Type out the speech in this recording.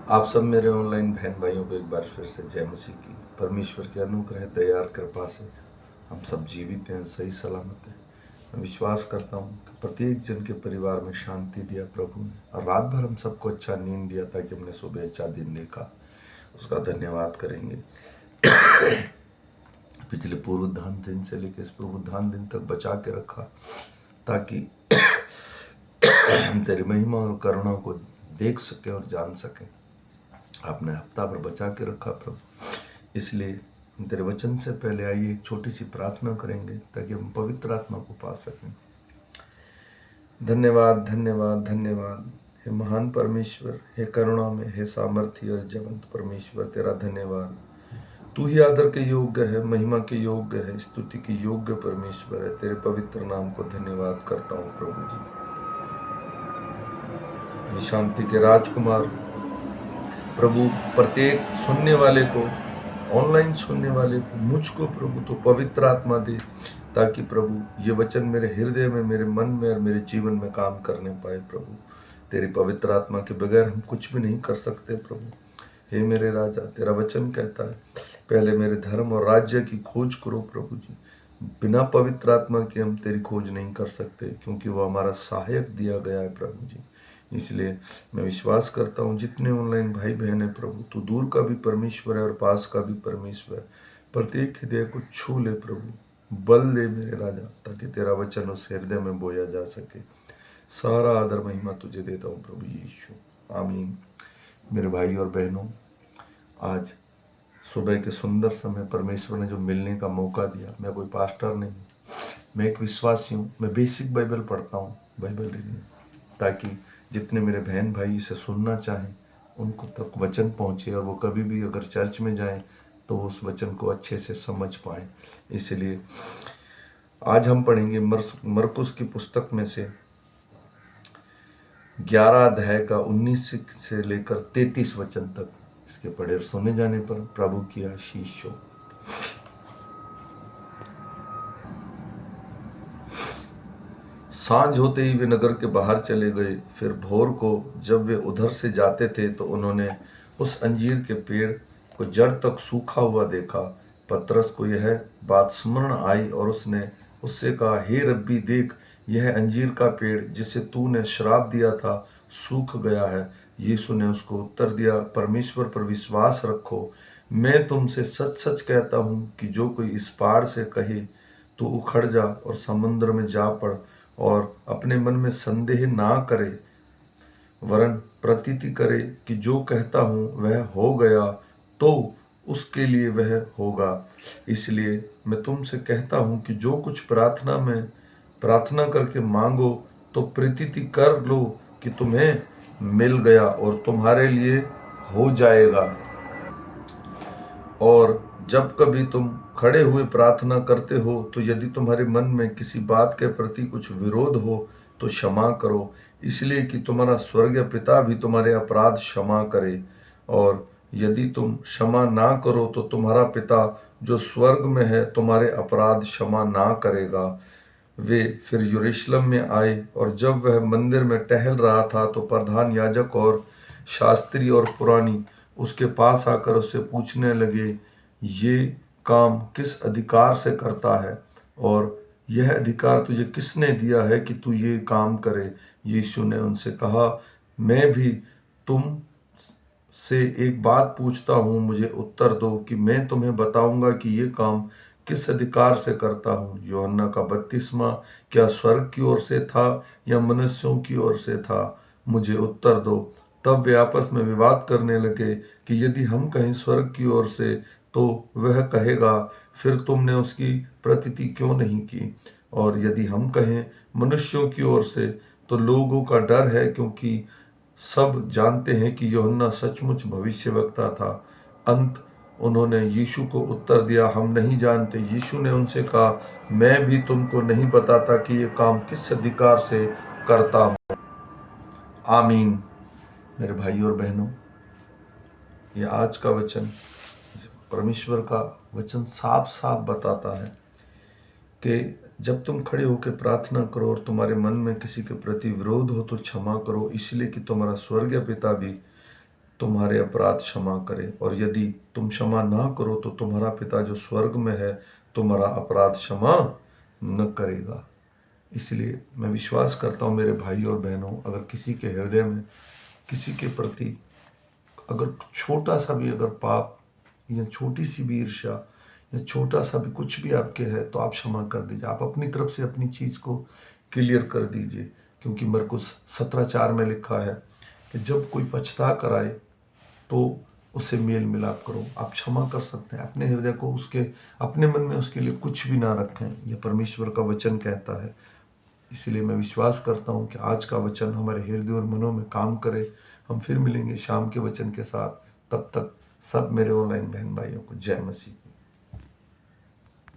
आप सब मेरे ऑनलाइन बहन भाइयों को एक बार फिर से जय मसीह की। परमेश्वर के अनुग्रह दया और कृपा से हम सब जीवित हैं, सही सलामत हैं। मैं विश्वास करता हूँ कि प्रत्येक जन के परिवार में शांति दिया प्रभु ने, और रात भर हम सबको अच्छा नींद दिया ताकि हमने सुबह अच्छा दिन देखा। उसका धन्यवाद करेंगे। पिछले पूर्वोत्थान दिन से लेकर इस पूर्वोत्थान दिन तक बचा के रखा ताकि हम तेरी महिमा और करुणा को देख सकें और जान सकें। आपने हफ्ता भर बचा के रखा प्रभु, इसलिए हम तेरे वचन से पहले आइए एक छोटी सी प्रार्थना करेंगे ताकि हम पवित्र आत्मा को पा सकें। धन्यवाद धन्यवाद धन्यवाद हे महान परमेश्वर, हे करुणा में, हे सामर्थ्य और जवंत परमेश्वर, तेरा धन्यवाद। तू ही आदर के योग्य है, महिमा के योग्य है, स्तुति के योग्य परमेश्वर है। तेरे पवित्र नाम को धन्यवाद करता हूँ प्रभु जी। हे शांति के राजकुमार प्रभु, प्रत्येक सुनने वाले को, ऑनलाइन सुनने वाले को, मुझको प्रभु तो पवित्र आत्मा दे ताकि प्रभु ये वचन मेरे हृदय में, मेरे मन में और मेरे जीवन में काम करने पाए प्रभु। तेरी पवित्र आत्मा के बगैर हम कुछ भी नहीं कर सकते प्रभु। हे मेरे राजा, तेरा वचन कहता है पहले मेरे धर्म और राज्य की खोज करो प्रभु जी। बिना पवित्र आत्मा के हम तेरी खोज नहीं कर सकते, क्योंकि वो हमारा सहायक दिया गया है प्रभु जी। इसलिए मैं विश्वास करता हूँ जितने ऑनलाइन भाई बहन है प्रभु, तू दूर का भी परमेश्वर है और पास का भी परमेश्वर। प्रत्येक हृदय को छू ले प्रभु, बल दे मेरे राजा, ताकि तेरा वचन उस हृदय में बोया जा सके। सारा आदर महिमा तुझे देता हूँ प्रभु यीशु, आमीन। मेरे भाई और बहनों, आज सुबह के सुंदर समय परमेश्वर ने जो मिलने का मौका दिया, मैं कोई पास्टर नहीं, मैं एक विश्वासी हूँ। मैं बेसिक बाइबल पढ़ता हूँ, बाइबल रीडिंग, ताकि जितने मेरे बहन भाई इसे सुनना चाहें उनको तक वचन पहुँचे, और वो कभी भी अगर चर्च में जाएं तो उस वचन को अच्छे से समझ पाएं। इसलिए आज हम पढ़ेंगे मरकुस की पुस्तक में से 11 अध्याय का 19 से लेकर 33 वचन तक। इसके पढ़े और सुने जाने पर प्रभु की आशीष हो। सांझ होते ही वे नगर के बाहर चले गए। फिर भोर को जब वे उधर से जाते थे तो उन्होंने उस अंजीर के पेड़ को जड़ तक सूखा हुआ देखा। पतरस को यह बात स्मरण आई और उसने उससे कहा, हे रब्बी, देख, यह अंजीर का पेड़ जिसे तूने श्राप दिया था सूख गया है। यीशु ने उसको उत्तर दिया, परमेश्वर पर विश्वास रखो। मैं तुमसे सच सच कहता हूँ कि जो कोई इस पहाड़ से कहे तू उखड़ जा और समुद्र में जा पड़, और अपने मन में संदेह ना करे, वरन प्रतीति करे कि जो कहता हूँ वह हो गया, तो उसके लिए वह होगा। इसलिए मैं तुमसे कहता हूँ कि जो कुछ प्रार्थना करके मांगो तो प्रतीति कर लो कि तुम्हें मिल गया और तुम्हारे लिए हो जाएगा। और जब कभी तुम खड़े हुए प्रार्थना करते हो तो यदि तुम्हारे मन में किसी बात के प्रति कुछ विरोध हो तो क्षमा करो, इसलिए कि तुम्हारा स्वर्गीय पिता भी तुम्हारे अपराध क्षमा करे। और यदि तुम क्षमा ना करो तो तुम्हारा पिता जो स्वर्ग में है तुम्हारे अपराध क्षमा ना करेगा। वे फिर यरूशलेम में आए, और जब वह मंदिर में टहल रहा था तो प्रधान याजक और शास्त्री और पुरानी उसके पास आकर उससे पूछने लगे, ये काम किस अधिकार से करता है, और यह अधिकार तुझे किसने दिया है कि तू ये काम करे? यीशु ने उनसे कहा, मैं भी तुम से एक बात पूछता हूँ, मुझे उत्तर दो कि मैं तुम्हें बताऊंगा कि ये काम किस अधिकार से करता हूँ। यूहन्ना का बपतिस्मा क्या स्वर्ग की ओर से था या मनुष्यों की ओर से था? मुझे उत्तर दो। तब वे आपस में विवाद करने लगे कि यदि हम कहें स्वर्ग की ओर से तो वह कहेगा, फिर तुमने उसकी प्रतीति क्यों नहीं की? और यदि हम कहें मनुष्यों की ओर से तो लोगों का डर है, क्योंकि सब जानते हैं कि यूहन्ना सचमुच भविष्यवक्ता था। अंत उन्होंने यीशु को उत्तर दिया, हम नहीं जानते। यीशु ने उनसे कहा, मैं भी तुमको नहीं बताता कि ये काम किस अधिकार से करता हूँ। आमीन। मेरे भाई और बहनों, ये आज का वचन, परमेश्वर का वचन साफ साफ बताता है कि जब तुम खड़े होकर प्रार्थना करो और तुम्हारे मन में किसी के प्रति विरोध हो तो क्षमा करो, इसलिए कि तुम्हारा स्वर्गीय पिता भी तुम्हारे अपराध क्षमा करे, और यदि तुम क्षमा ना करो तो तुम्हारा पिता जो स्वर्ग में है तुम्हारा अपराध क्षमा न करेगा। इसलिए मैं विश्वास करता हूँ मेरे भाई और बहनों, अगर किसी के हृदय में किसी के प्रति अगर छोटा सा भी अगर पाप या छोटी सी भी ईर्ष्या या छोटा सा भी कुछ भी आपके है तो आप क्षमा कर दीजिए। आप अपनी तरफ से अपनी चीज़ को क्लियर कर दीजिए, क्योंकि मरकुस 17:4 में लिखा है कि जब कोई पछता कर आए तो उससे मेल मिलाप करो। आप क्षमा कर सकते हैं, अपने हृदय को उसके अपने मन में उसके लिए कुछ भी ना रखें, यह परमेश्वर का वचन कहता है। इसलिए मैं विश्वास करता हूँ कि आज का वचन हमारे हृदय और मनों में काम करे। हम फिर मिलेंगे शाम के वचन के साथ। तब तक सब मेरे ऑनलाइन बहन भाइयों को जय मसीह।